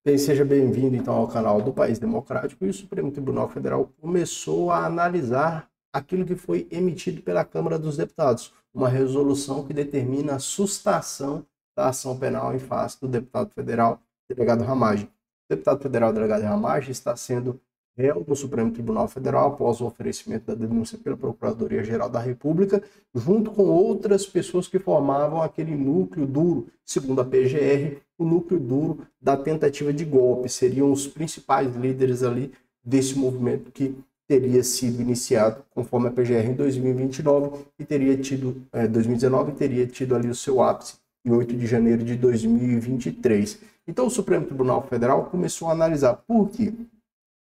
Bem, seja bem-vindo então ao canal do País Democrático. E o Supremo Tribunal Federal começou a analisar aquilo que foi emitido pela Câmara dos Deputados, uma resolução que determina a sustação da ação penal em face do deputado federal delegado Ramagem. O deputado federal delegado Ramagem está sendo réu no Supremo Tribunal Federal após o oferecimento da denúncia pela Procuradoria-Geral da República, junto com outras pessoas que formavam aquele núcleo duro, segundo a PGR, o núcleo duro da tentativa de golpe. Seriam os principais líderes ali desse movimento que teria sido iniciado, conforme a PGR, em 2029 e teria tido, 2019 e teria tido ali o seu ápice em 8 de janeiro de 2023. Então o Supremo Tribunal Federal começou a analisar por quê.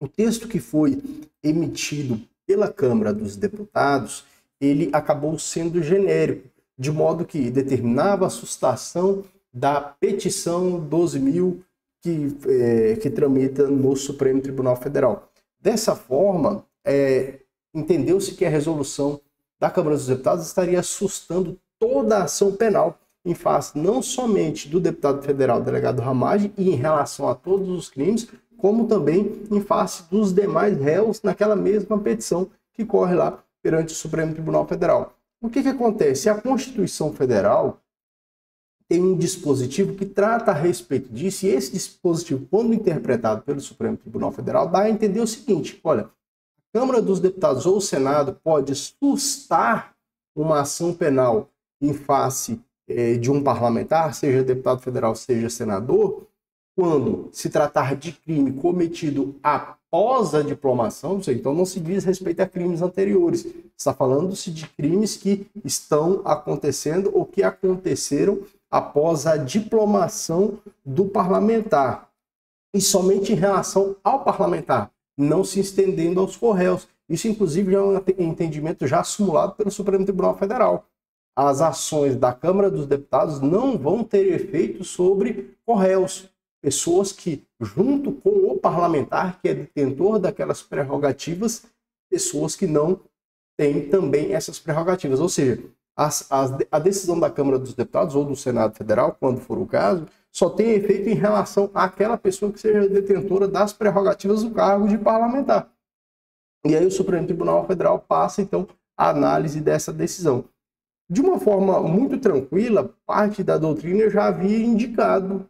O texto que foi emitido pela Câmara dos Deputados, ele acabou sendo genérico, de modo que determinava a sustação da petição 12.000 que tramita no Supremo Tribunal Federal. Dessa forma, entendeu-se que a resolução da Câmara dos Deputados estaria sustando toda a ação penal em face não somente do deputado federal delegado Ramagem e em relação a todos os crimes, como também em face dos demais réus naquela mesma petição que corre lá perante o Supremo Tribunal Federal. O que acontece? A Constituição Federal tem um dispositivo que trata a respeito disso, e esse dispositivo, quando interpretado pelo Supremo Tribunal Federal, dá a entender o seguinte: olha, a Câmara dos Deputados ou o Senado pode sustar uma ação penal em face de um parlamentar, seja deputado federal, seja senador, quando se tratar de crime cometido após a diplomação, então não se diz respeito a crimes anteriores, está falando-se de crimes que estão acontecendo ou que aconteceram após a diplomação do parlamentar, e somente em relação ao parlamentar, não se estendendo aos corréus. Isso, inclusive, já é um entendimento já simulado pelo Supremo Tribunal Federal. As ações da Câmara dos Deputados não vão ter efeito sobre corréus, pessoas que, junto com o parlamentar, que é detentor daquelas prerrogativas, pessoas que não têm também essas prerrogativas. Ou seja, a decisão da Câmara dos Deputados ou do Senado Federal, quando for o caso, só tem efeito em relação àquela pessoa que seja detentora das prerrogativas do cargo de parlamentar. E aí o Supremo Tribunal Federal passa, então, a análise dessa decisão. De uma forma muito tranquila, parte da doutrina já havia indicado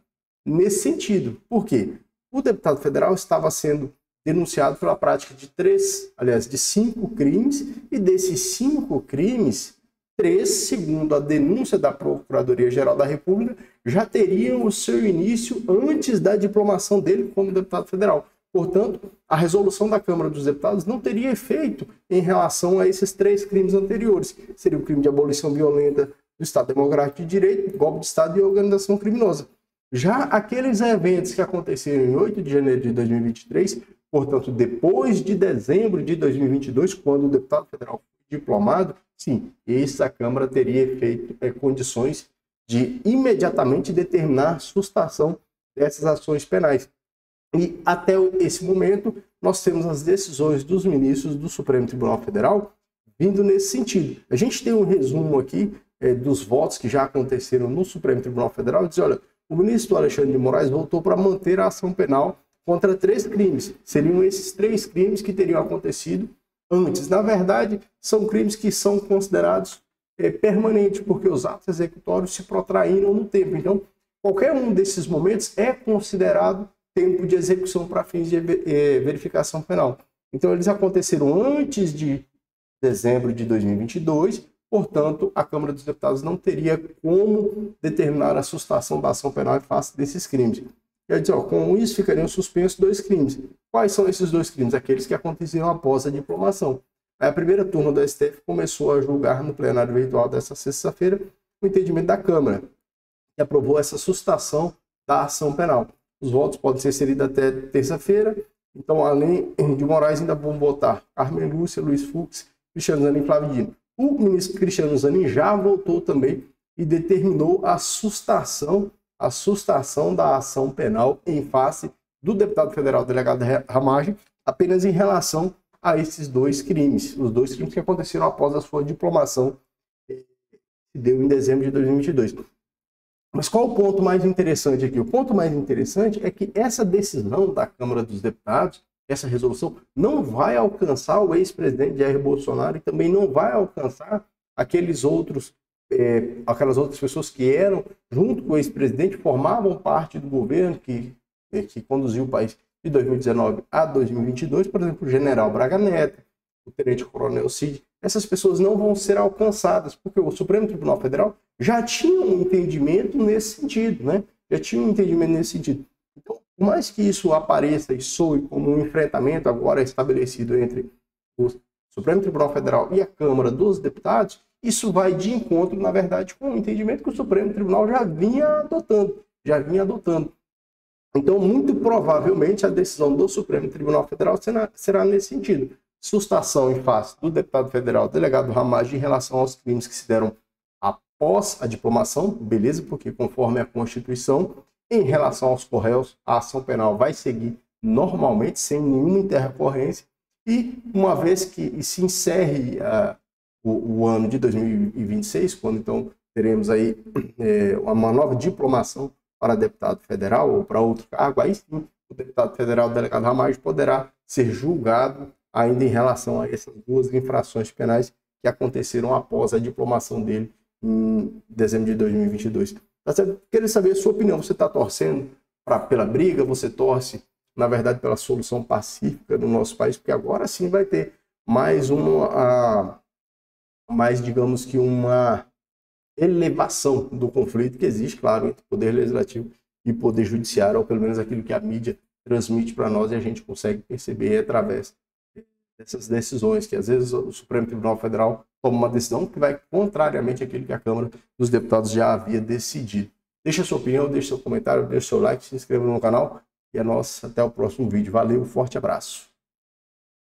nesse sentido. Por quê? O deputado federal estava sendo denunciado pela prática de 5 crimes, e desses 5 crimes, 3, segundo a denúncia da Procuradoria-Geral da República, já teriam o seu início antes da diplomação dele como deputado federal. Portanto, a resolução da Câmara dos Deputados não teria efeito em relação a esses 3 crimes anteriores. Seria o crime de abolição violenta do Estado Democrático de Direito, golpe de Estado e organização criminosa. Já aqueles eventos que aconteceram em 8 de janeiro de 2023, portanto, depois de dezembro de 2022, quando o deputado federal foi diplomado, sim, essa Câmara teria feito condições de imediatamente determinar a sustação dessas ações penais. E até esse momento, nós temos as decisões dos ministros do Supremo Tribunal Federal vindo nesse sentido. A gente tem um resumo aqui dos votos que já aconteceram no Supremo Tribunal Federal, e diz, olha, o ministro Alexandre de Moraes votou para manter a ação penal contra 3 crimes. Seriam esses 3 crimes que teriam acontecido antes. Na verdade, são crimes que são considerados permanentes, porque os atos executórios se protraíram no tempo. Então, qualquer um desses momentos é considerado tempo de execução para fins de verificação penal. Então, eles aconteceram antes de dezembro de 2022, portanto, a Câmara dos Deputados não teria como determinar a sustação da ação penal em face desses crimes. Quer dizer, com isso ficariam suspensos 2 crimes. Quais são esses 2 crimes? Aqueles que aconteceram após a diplomação. Aí a primeira turma do STF começou a julgar no plenário virtual dessa sexta-feira o entendimento da Câmara, que aprovou essa sustação da ação penal. Os votos podem ser inseridos até terça-feira. Então, além de Moraes, ainda vão votar Carmen Lúcia, Luiz Fux, Cristiano Zanin e Flávio Dino. O ministro Cristiano Zanin já votou também e determinou a sustação da ação penal em face do deputado federal delegado Ramagem, apenas em relação a esses 2 crimes. Os 2 crimes que aconteceram após a sua diplomação, que deu em dezembro de 2022. Mas qual o ponto mais interessante aqui? O ponto mais interessante é que essa decisão da Câmara dos Deputados, essa resolução, não vai alcançar o ex-presidente Jair Bolsonaro e também não vai alcançar aqueles outros, aquelas outras pessoas que eram, junto com o ex-presidente, formavam parte do governo que conduziu o país de 2019 a 2022, por exemplo, o general Braga Neto, o tenente-coronel Cid. Essas pessoas não vão ser alcançadas, porque o Supremo Tribunal Federal já tinha um entendimento nesse sentido, né? Já tinha um entendimento nesse sentido. Então, por mais que isso apareça e soe como um enfrentamento agora estabelecido entre o Supremo Tribunal Federal e a Câmara dos Deputados, isso vai de encontro, na verdade, com o entendimento que o Supremo Tribunal já vinha adotando. Então, muito provavelmente, a decisão do Supremo Tribunal Federal será nesse sentido. Sustação em face do deputado federal, delegado Ramagem, em relação aos crimes que se deram após a diplomação, beleza, porque conforme a Constituição, em relação aos réus, a ação penal vai seguir normalmente, sem nenhuma intercorrência, e uma vez que se encerre o ano de 2026, quando então teremos aí uma nova diplomação para deputado federal ou para outro cargo, aí sim o deputado federal, o delegado Ramagem, poderá ser julgado ainda em relação a essas duas infrações penais que aconteceram após a diplomação dele em dezembro de 2022. Queria saber a sua opinião. Você está torcendo pela briga? Você torce, na verdade, pela solução pacífica do nosso país? Porque agora sim vai ter mais digamos que uma elevação do conflito que existe, claro, entre poder legislativo e poder judiciário, ou pelo menos aquilo que a mídia transmite para nós e a gente consegue perceber através dessas decisões, que às vezes o Supremo Tribunal Federal toma uma decisão que vai contrariamente àquilo que a Câmara dos Deputados já havia decidido. Deixe a sua opinião, deixe seu comentário, deixe seu like, se inscreva no canal e até o próximo vídeo. Valeu, forte abraço.